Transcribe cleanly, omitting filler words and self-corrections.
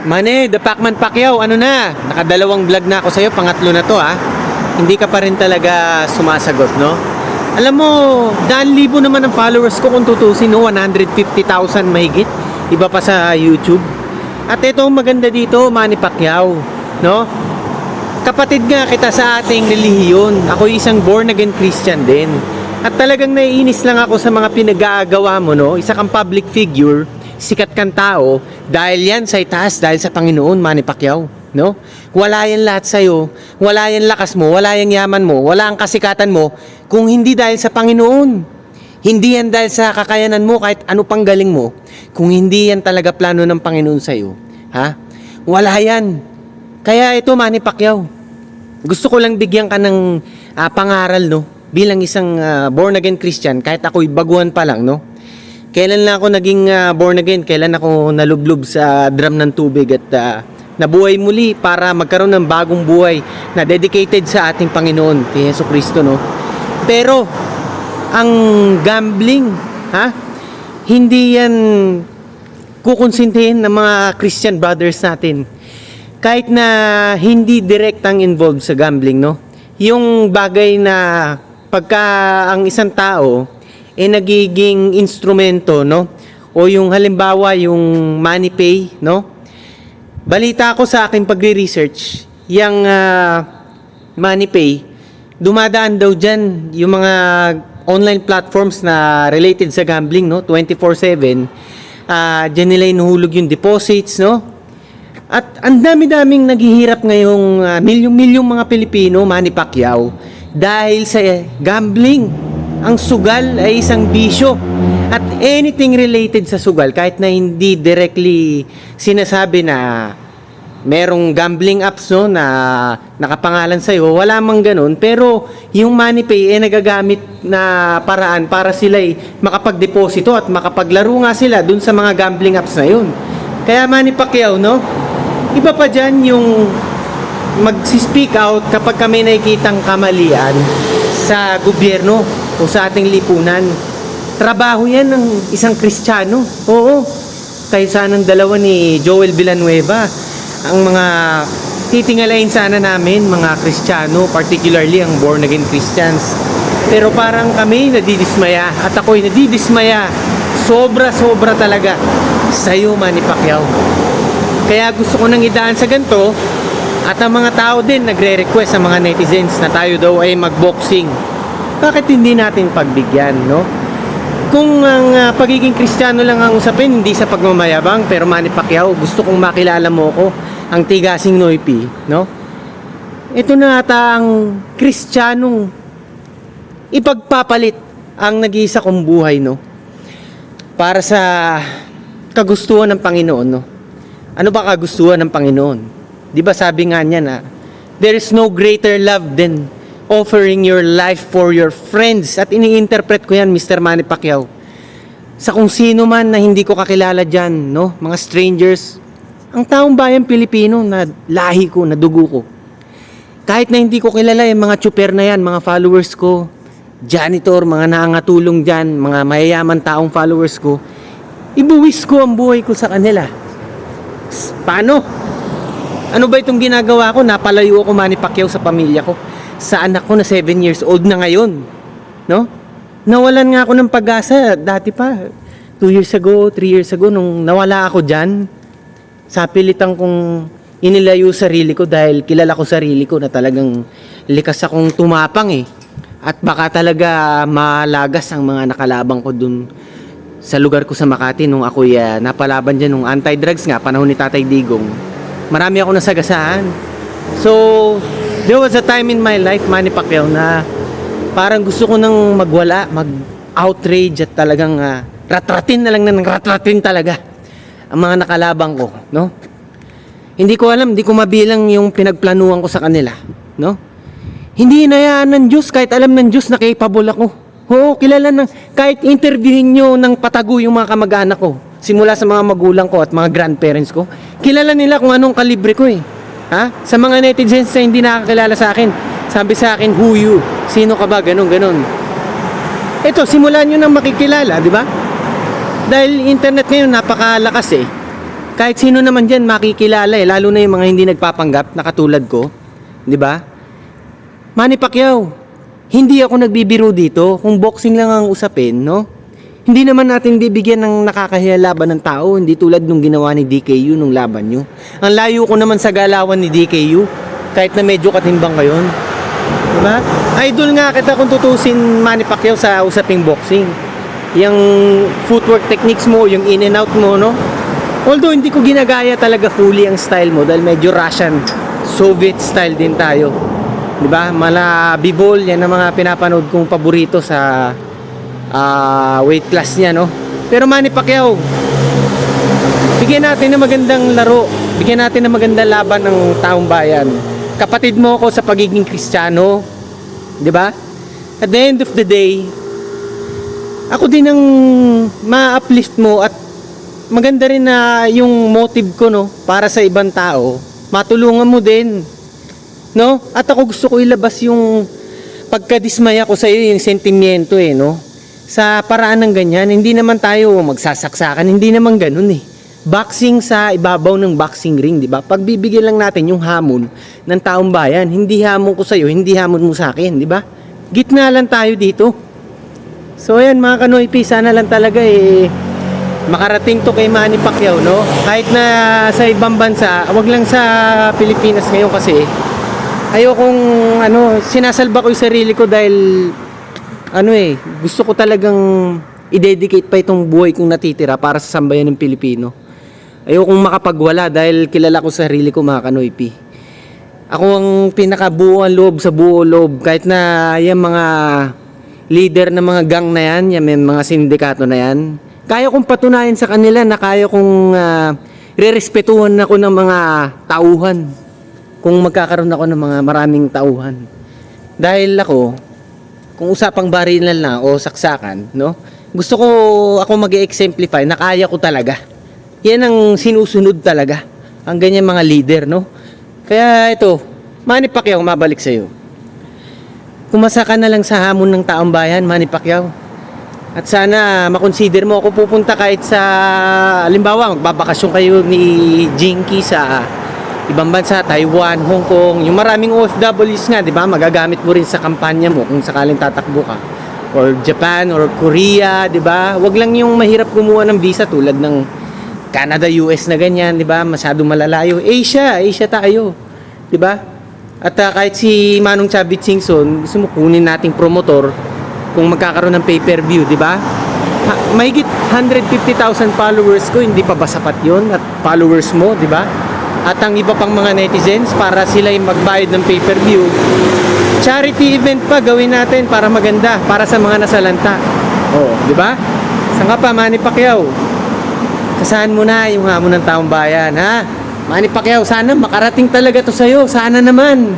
Mane, the Pacman Pacquiao, ano na? Nakadalawang vlog na ako sa'yo, pangatlo na to ha. Hindi ka pa rin talaga sumasagot, no? Alam mo, daan libo naman ang followers ko kung tutusin, no? 150,000 mahigit. Iba pa sa YouTube. At ito ang maganda dito, Manny Pacquiao, no? Kapatid nga kita sa ating relihiyon. Ako isang born again Christian din. At talagang naiinis lang ako sa mga pinag-aagawa mo, no? Isa kang public figure, sikat kang tao, dahil yan sa itaas, dahil sa Panginoon, Manny Pacquiao, no? Wala yan lahat sa'yo, wala yan lakas mo, wala yan yaman mo, wala ang kasikatan mo, kung hindi dahil sa Panginoon. Hindi yan dahil sa kakayanan mo, kahit ano pang galing mo, kung hindi yan talaga plano ng Panginoon sa'yo, ha? Wala yan. Kaya ito, Manny Pacquiao, gusto ko lang bigyan ka ng pangaral, no? Bilang isang born again Christian, kahit ako'y baguhan pa lang, no? Kailan lang ako naging born again? Kailan ako nalublob sa drum ng tubig at nabuhay muli para magkaroon ng bagong buhay na dedicated sa ating Panginoon, kay Yesu Cristo, no? Pero ang gambling, ha? Hindi yan kukonsintihin ng mga Christian brothers natin. Kahit na hindi direktang involved sa gambling, no? Yung bagay na pagka ang isang tao nagiging instrumento, no? O yung halimbawa yung money pay, no? Balita ko sa aking pagre-research, yung money pay, dumadaan daw dyan yung mga online platforms na related sa gambling, no? 24/7, dyan nila inuhulog yung deposits, no? At ang dami-daming naghihirap ngayong milyong-milyong mga Pilipino, Manny Pacquiao, dahil sa gambling. Ang sugal ay isang bisyo. At anything related sa sugal, kahit na hindi directly sinasabi na merong gambling apps, no, na nakapangalan sa'yo, wala mang ganun. Pero yung MoneyPay nagagamit na paraan para sila makapag-deposito at makapaglaro nga sila dun sa mga gambling apps na yun. Kaya Manny Pacquiao, no, iba pa dyan yung mag-speak out kapag kami nakikitang kamalian sa gobyerno o sa ating lipunan. Trabaho yan ng isang Kristiyano. Oo. Kaysa ng dalawa ni Joel Villanueva. Ang mga titingalain sana namin, mga Kristiyano, particularly ang born again Christians. Pero parang kami nadidismaya at ako'y nadidismaya. Sobra-sobra talaga sa'yo, Manny Pacquiao. Kaya gusto ko nang idaan sa ganito. At ang mga tao din nagre-request sa mga netizens na tayo daw ay mag-boxing. Bakit hindi natin pagbigyan, no? Kung ang pagiging Kristiyano lang ang usapin, hindi sa pagmamayabang, pero Manny Pacquiao, gusto kong makilala mo ko, ang tigasing Noypi, no? Ito na ata ang Kristiyanong ipagpapalit ang nag-iisa kong buhay, no? Para sa kagustuhan ng Panginoon, no? Ano ba kagustuhan ng Panginoon? Di ba sabi nga niya na there is no greater love than offering your life for your friends. At ini-interpret ko yan, Mr. Manny Pacquiao, sa kung sino man na hindi ko kakilala dyan, no? Mga strangers, ang taong bayan Pilipino na lahi ko, na dugo ko. Kahit na hindi ko kilala yung mga tsuper na yan, mga followers ko, janitor, mga nangatulong dyan, mga mayayaman taong followers ko, ibuwis ko ang buhay ko sa kanila. Paano? Ano ba itong ginagawa ko? Napalayo ako, Manny Pacquiao, sa pamilya ko. Sa anak ko na 7 years old na ngayon. No? Nawalan nga ako ng pag-asa. Dati pa, 2 years ago, 3 years ago, nung nawala ako dyan, sa pilitan kong inilayo sarili ko dahil kilala ko sarili ko na talagang likas akong tumapang eh. At baka talaga malagas ang mga nakalabang ko dun sa lugar ko sa Makati nung ako'y napalaban dyan nung anti-drugs nga, panahon ni Tatay Digong. Marami ako nasagasaan. So, there was a time in my life, Manny Pacquiao, na parang gusto ko nang magwala, mag-outrage at talagang ratratin na lang ng ratratin talaga ang mga nakalabang ko, no? Hindi ko alam, hindi ko mabilang yung pinagplanuhan ko sa kanila, no? Hindi hinayaan ng Diyos, kahit alam ng Diyos na capable ako. Oo, kilala ng, kahit interviewin nyo ng patago yung mga kamag-anak ko, simula sa mga magulang ko at mga grandparents ko, kilala nila kung anong kalibre ko eh. Ha? Sa mga netizens na hindi nakakilala sa akin, sabi sa akin, who you? Sino ka ba? Ganon, ganon. Ito, simulan nyo nang makikilala, di ba? Dahil internet ngayon napakalakas eh. Kahit sino naman dyan makikilala eh, lalo na yung mga hindi nagpapanggap na katulad ko, di ba? Manny Pacquiao, hindi ako nagbibiro dito kung boxing lang ang usapin, no? Hindi naman natin bibigyan ng nakakahiya laban ng tao, hindi tulad nung ginawa ni DKU nung laban nyo. Ang layo ko naman sa galawan ni DKU, kahit na medyo katimbang kayon. Diba? Idol nga kita kung tutusin, Manny Pacquiao, sa usaping boxing. Yung footwork techniques mo, yung in and out mo, no? Although hindi ko ginagaya talaga fully ang style mo dahil medyo Russian, Soviet style din tayo. 'Di ba? Mala B-ball, yan ang mga pinapanood kong paborito sa weight class niya, no? Pero Manny Pacquiao, bigyan natin ng magandang laro. Bigyan natin ng magandang laban ng taong bayan. Kapatid mo ako sa pagiging Kristiyano, 'di ba? At the end of the day, ako din ang ma-uplift mo at maganda rin na yung motive ko, no, para sa ibang tao, matulungan mo din, no? At ako gusto ko ilabas yung pagkadismaya ko sa iyo, yung sentimiento eh, no? Sa paraan ng ganyan, hindi naman tayo magsasaksakan, hindi naman ganun eh. Boxing sa ibabaw ng boxing ring, di ba? Pagbibigyan lang natin yung hamon ng taong bayan, hindi hamon ko sa iyo, hindi hamon mo sa akin, di ba? Gitna lang tayo dito. So ayan mga Kanoypi, sana lang talaga eh makarating to kay Manny Pacquiao, no? Kahit na sa ibang bansa, wag lang sa Pilipinas ngayon kasi ayokong sinasalba ko yung sarili ko dahil gusto ko talagang i-dedicate pa itong buhay kong natitira para sa sambayan ng Pilipino. Ayokong makapagwala dahil kilala ko sarili ko, mga Kanoypi. Ako ang pinakabuo ang loob sa buo loob, kahit na yung mga leader ng mga gang na yan, yung mga sindikato na yan, kaya kong patunayan sa kanila na kaya kong rerespetuhan ako ng mga tauhan kung magkakaroon ako ng mga maraming tauhan. Dahil ako, kung usapang barilan lang o saksakan, no? Gusto ko ako mag-exemplify na kaya ko talaga. Yan ang sinusunod talaga. Ang ganyan mga leader, no? Kaya ito, Manny Pacquiao, mabalik sa'yo. Kumasa ka na lang sa hamon ng taong bayan, Manny Pacquiao. At sana makonsider mo ako pupunta kahit sa, halimbawa, magbabakasyon kayo ni Jinky sa ibang bansa, Taiwan, Hong Kong, yung maraming OFWs nga, di ba? Magagamit mo rin sa kampanya mo kung sakaling tatakbo ka. Or Japan, or Korea, di ba? Wag lang yung mahirap kumuha ng visa tulad ng Canada, US na ganyan, di ba? Masyado malalayo. Asia tayo, di ba? At kahit si Manong Chavit Singson, gusto mo kunin nating promotor kung magkakaroon ng pay-per-view, di ba? Mahigit 150,000 followers ko, hindi pa ba sapat yun? At followers mo, di ba? At ang iba pang mga netizens para sila yung magbayad ng pay-per-view. Charity event pa gawin natin para maganda, para sa mga nasalanta. Oo, di ba? Saan ka pa, Manny Pacquiao? Kasahan mo na yung hamon ng taong bayan, ha? Manny Pacquiao, sana makarating talaga to sa'yo. Sana naman.